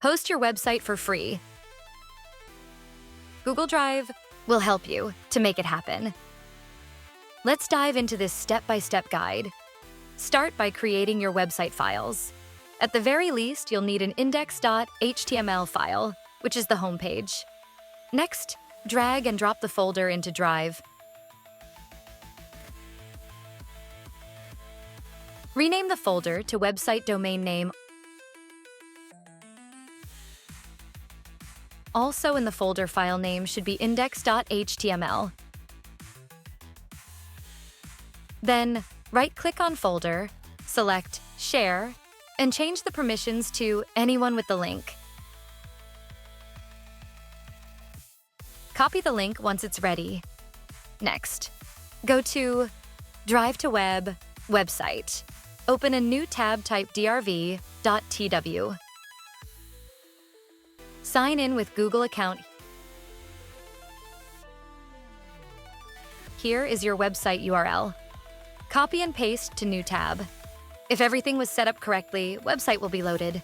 Host your website for free. Google Drive will help you to make it happen. Let's dive into this step-by-step guide. Start by creating your website files. At the very least, you'll need an index.html file, which is the home page. Next, drag and drop the folder into Drive. Rename the folder to website domain name. Also in the folder, file name should be index.html. Then, right-click on folder, select Share, and change the permissions to anyone with the link. Copy the link once it's ready. Next, go to Drive to Web, Website. Open a new tab, type drv.tw. Sign in with Google account. Here is your website URL. Copy and paste to new tab. If everything was set up correctly, website will be loaded.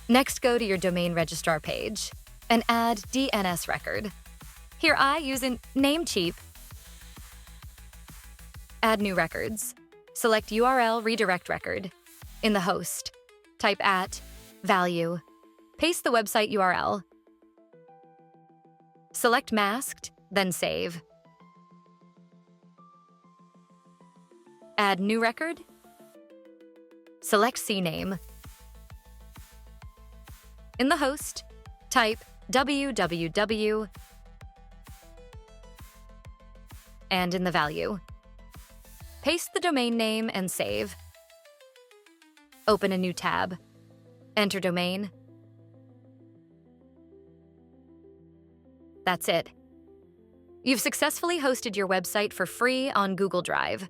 Next, go to your domain registrar page and add DNS record. Here I use a Namecheap. Add new records. Select URL redirect record. In the host, type @value. Paste the website URL. Select masked, then save. Add new record. Select CNAME. In the host, type www, and in the value, paste the domain name and save. Open a new tab. Enter domain. That's it. You've successfully hosted your website for free on Google Drive.